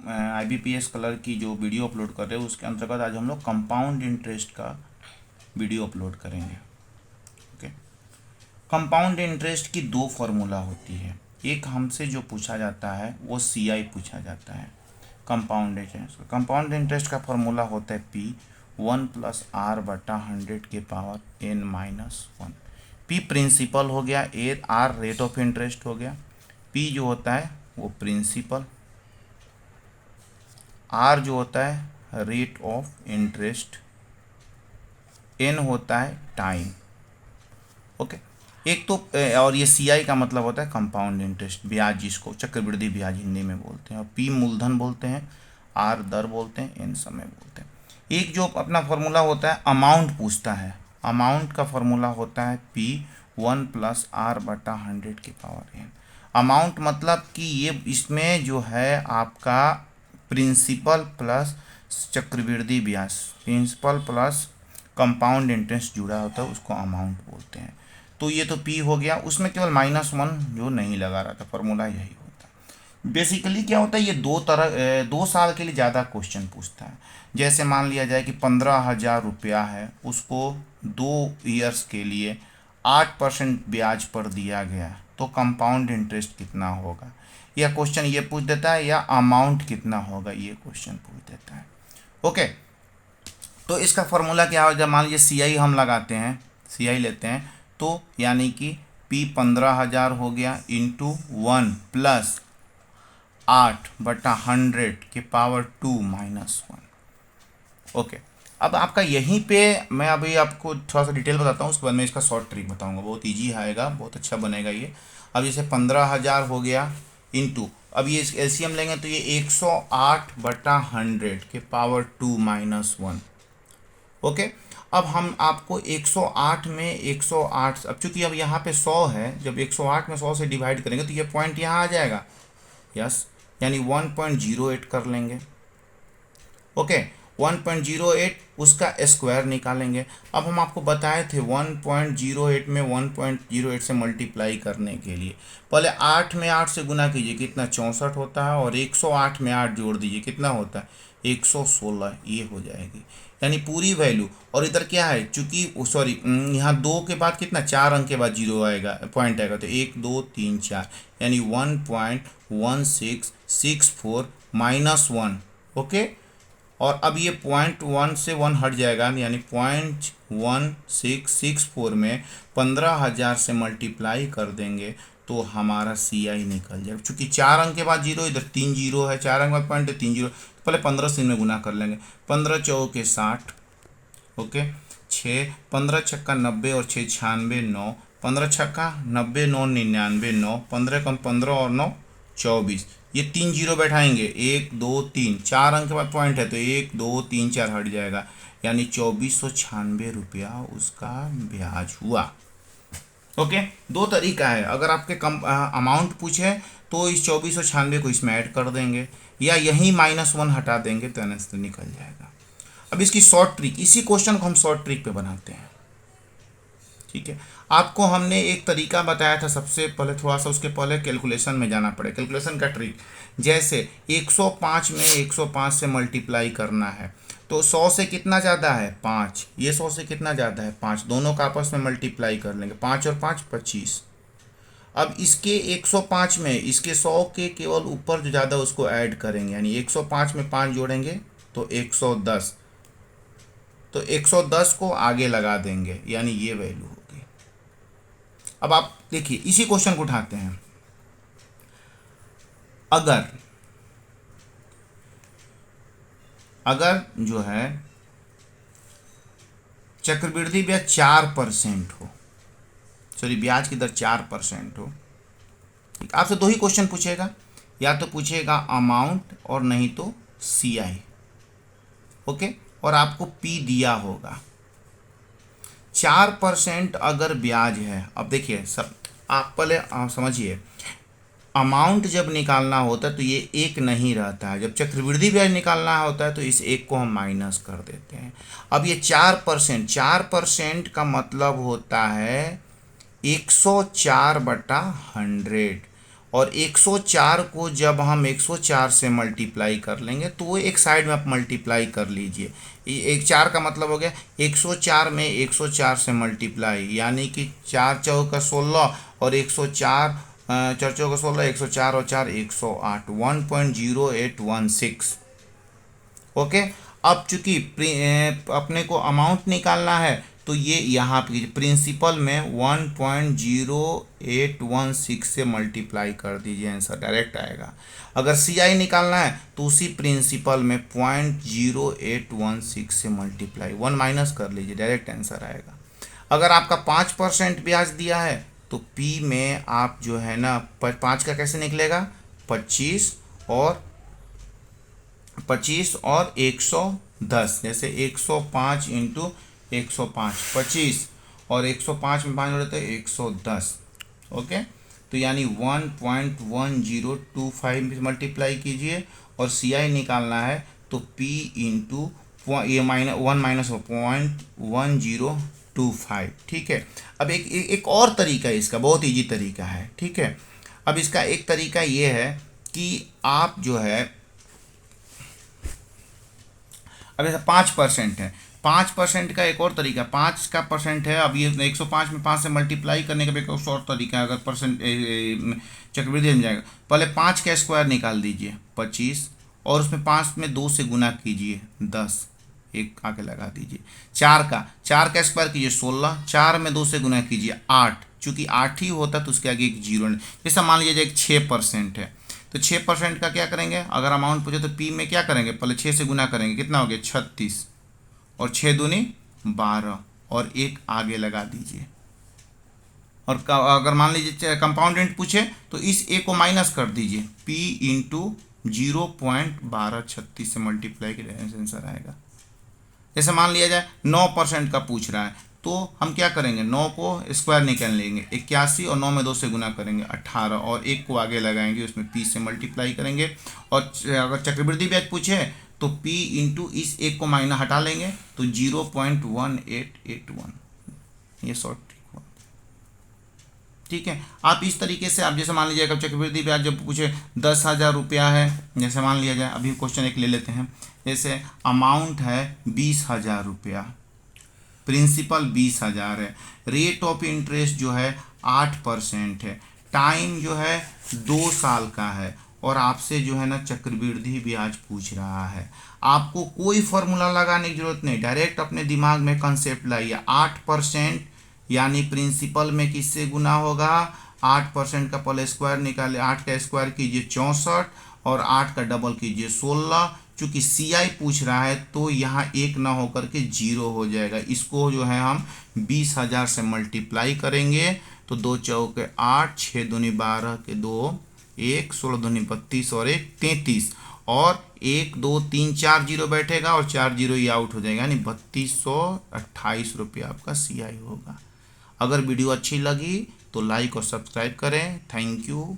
IBPS colour की जो video upload कर रहे हैं उसके अंतर्गत आज हम लोग कंपाउंड इंटरेस्ट का वीडियो अपलोड करेंगे। ओके, कंपाउंड इंटरेस्ट की दो फार्मूला होती है। एक हमसे जो पूछा जाता है वो CI पूछा जाता है। कंपाउंड इंटरेस्ट का फार्मूला होता है P 1+R/100 के पावर n-1। P प्रिंसिपल हो गया, R रेट ऑफ इंटरेस्ट हो गया। P जो होता है वो प्रिंसिपल, R जो होता है रेट ऑफ इंटरेस्ट, N होता है टाइम। ओके, एक तो और ये CI का मतलब होता है कंपाउंड इंटरेस्ट, ब्याज, जिसको चक्रवृद्धि ब्याज हिंदी में बोलते हैं। और P मूलधन बोलते हैं, R दर बोलते हैं, N समय बोलते हैं। एक जो अपना फॉर्मूला होता है अमाउंट पूछता है, अमाउंट का फॉर्मूला होता है P 1+R/100 के पावर n। अमाउंट मतलब कि ये इसमें जो है आपका प्रिंसिपल प्लस चक्रवृद्धि ब्याज, प्रिंसिपल प्लस कंपाउंड इंटरेस्ट जुड़ा होता है, उसको अमाउंट बोलते हैं। तो ये तो P हो गया, उसमें केवल -1 जो नहीं लगा रहा था, फॉर्मूला यही होता है। बेसिकली क्या होता है, ये 2 साल के लिए ज़्यादा क्वेश्चन पूछता है। जैसे मान लिया जाए कि 15,000 रुपया है, उसको 2 ईयर्स के लिए 8% ब्याज पर दिया गया, तो कंपाउंड इंटरेस्ट कितना होगा, या क्वेश्चन ये पूछ देता है, या अमाउंट कितना होगा ये क्वेश्चन पूछ देता है। ओके, तो इसका फॉर्मूला क्या हो, जब मान लीजिए CI हम लगाते हैं, CI लेते हैं, तो यानी कि P 15,000 हो गया इंटू 1+8/100 के पावर 2-1। ओके, अब आपका यहीं पे मैं अभी आपको थोड़ा सा डिटेल बताता हूँ, उसके बाद मैं इसका शॉर्ट ट्रिक बताऊँगा, बहुत ईजी आएगा, बहुत अच्छा बनेगा ये। अब जैसे 15,000 हो गया इंटू, अब ये LCM लेंगे तो ये 108/100 के पावर 2-1। ओके, अब हम आपको 108 में 108, अब चूंकि अब यहाँ पे 100 है, जब 108 में 100 से डिवाइड करेंगे तो ये पॉइंट यहाँ आ जाएगा, यस, यानी 1.08 कर लेंगे। ओके, 1.08 उसका स्क्वायर निकालेंगे। अब हम आपको बताए थे 1.08 में 1.08 से मल्टीप्लाई करने के लिए पहले 8 में 8 से गुना कीजिए, कितना 64 होता है, और 108 में 8 जोड़ दीजिए, कितना होता है 116, ये हो जाएगी यानी पूरी वैल्यू। और इधर क्या है, चूंकि सॉरी यहाँ 2 के बाद कितना 4 अंक के बाद 0 आएगा, पॉइंट आएगा, तो 1 2 3 4 यानी 1.1664-1। ओके, और अब ये 0.1 से 1 हट जाएगा, यानी 0.1664 में 15,000 से मल्टीप्लाई कर देंगे तो हमारा CI निकल जाएगा। चूंकि 4 अंक के बाद 0, इधर 3 0 है, 4 अंक बाद पॉइंट है, 3 0, तो पहले 15 से इनमें गुना कर लेंगे, 15 चौके 60, ओके, 6 15 छक्का 90 और 6 96, 9 15 छक्का 90, 9 99, 9 15 कम 15 और 9 24, ये 3 जीरो बैठाएंगे, 1 2 3, 4 अंक के बाद पॉइंट है तो 1 2 3 4 हट जाएगा, यानी 2496 रुपया उसका ब्याज हुआ। ओके, दो तरीका है, अगर आपके कम अमाउंट पूछे तो इस 2496 को इसमें ऐड कर देंगे, या यहीं -1 हटा देंगे तो आंसर निकल जाएगा। अब इसकी शॉर्ट ट्रिक, इसी क्वेश्चन को हम शॉर्ट ट्रिक पे बनाते हैं। ठीक है, आपको हमने एक तरीका बताया था सबसे पहले, थोड़ा सा उसके पहले कैलकुलेशन में जाना पड़े, कैलकुलेशन का ट्रिक। जैसे 105 में 105 से मल्टीप्लाई करना है, तो 100 से कितना ज़्यादा है 5, ये 100 से कितना ज़्यादा है 5, दोनों का आपस में मल्टीप्लाई कर लेंगे, 5 और 5 25। अब इसके 105 में इसके 100 के केवल ऊपर जो ज़्यादा उसको ऐड करेंगे, यानी 105 में 5 जोड़ेंगे तो 110, तो 110 को आगे लगा देंगे, यानी ये वैल्यू होगी। अब आप देखिए इसी क्वेश्चन को उठाते हैं, अगर जो है चक्रवृद्धि ब्याज 4% हो, सॉरी ब्याज की दर 4% हो, आपसे दो ही क्वेश्चन पूछेगा, या तो पूछेगा अमाउंट और नहीं तो CI। ओके, और आपको P दिया होगा। 4% अगर ब्याज है, अब देखिए सब आप पहले समझिए, अमाउंट जब निकालना होता है तो ये एक नहीं रहता है, जब चक्रवृद्धि ब्याज निकालना होता है तो इस एक को हम माइनस कर देते हैं। अब ये 4% का मतलब होता है 104/100, और 104 को जब हम 104 से मल्टीप्लाई कर लेंगे तो वो एक साइड में आप मल्टीप्लाई कर लीजिए। एक 4 का मतलब हो गया 104 में 104 से मल्टीप्लाई, यानी कि 4 चौका 16 और 104 4 चौका 16, 104 और 4 108, 1.0816। ओके। अब चूंकि अपने को अमाउंट निकालना है तो ये यहाँ पे प्रिंसिपल में 1.0816 से मल्टीप्लाई कर दीजिए, आंसर डायरेक्ट आएगा। अगर CI निकालना है तो उसी प्रिंसिपल में 0.0816 से मल्टीप्लाई 1 माइनस कर लीजिए, डायरेक्ट आंसर आएगा। अगर आपका 5% ब्याज दिया है तो P में आप जो है ना 5 का कैसे निकलेगा, 25 और 110, जैसे 105 इंटू 105, 25 और 105 में 5 जोड़ते हैं 110। ओके, तो यानी 1.1025 मल्टीप्लाई कीजिए और CI निकालना है तो P इंटू ये वन माइनस 0.1025। ठीक है। अब एक और तरीका है इसका, बहुत ईजी तरीका है। ठीक है। अब इसका एक तरीका ये है कि आप जो है, अब ऐसा 5% है, 5% का एक और तरीका, 5 का परसेंट है। अब ये 105 में 5 से मल्टीप्लाई करने का भी एक और तरीका है। अगर परसेंट चक्रवृद्धि बन जाएगा, पहले 5 का स्क्वायर निकाल दीजिए 25 और उसमें 5 में 2 से गुना कीजिए 10, एक आके लगा दीजिए। 4 का स्क्वायर कीजिए 16, 4 में 2 से गुना कीजिए 8, चूंकि 8 ही होता तो उसके आगे एक जीरो नहीं। जैसा मान लीजिए एक 6% है तो 6% का क्या करेंगे, अगर अमाउंट पूछे तो P में क्या करेंगे, पहले 6 से गुना करेंगे, कितना हो गया 36 और 6 दूनी 12 और एक आगे लगा दीजिए। और अगर मान लीजिए कंपाउंडेंट पूछे तो इस A को माइनस कर दीजिए, P इंटू 0.1236 से मल्टीप्लाई के आंसर आएगा। जैसे मान लिया जाए 9% का पूछ रहा है तो हम क्या करेंगे, 9 को स्क्वायर निकाल लेंगे 81 और 9 में 2 से गुना करेंगे 18 और एक को आगे लगाएंगे, उसमें P से मल्टीप्लाई करेंगे। और अगर चक्रवृद्धि ब्याज पूछे तो P इंटू इस एक को माइनस हटा लेंगे तो 0.1881, ये शॉर्ट ट्रिक हुआ। ठीक है। आप इस तरीके से आप जैसे मान लीजिए अगर चक्रवृद्धि ब्याज जब पूछे 10,000 रुपया है, जैसे मान लिया जाए, अभी क्वेश्चन एक ले लेते हैं। जैसे अमाउंट है 20,000 रुपया, प्रिंसिपल 20,000 है, रेट ऑफ इंटरेस्ट जो है 8% है, टाइम जो है 2 साल का है और आपसे जो है ना चक्रवृद्धि ब्याज पूछ रहा है। आपको कोई फॉर्मूला लगाने की जरूरत नहीं, डायरेक्ट अपने दिमाग में कंसेप्ट लाइए। 8% यानी प्रिंसिपल में किससे गुना होगा, 8% का पहले स्क्वायर निकाले, 8 का स्क्वायर कीजिए 64 और 8 का डबल कीजिए 16। चूंकि CI पूछ रहा है तो यहाँ एक ना होकर के 0 हो जाएगा। इसको जो है हम 20,000 से मल्टीप्लाई करेंगे तो 2 चौके 8, 6 दूनी 12 के 2, 1, 16 दूनी 32 और 1 33 और 1 2 3 4 जीरो बैठेगा और 4 जीरो ही आउट हो जाएगा, यानी 3228 रुपये आपका CI होगा। अगर वीडियो अच्छी लगी तो लाइक और सब्सक्राइब करें। Thank you.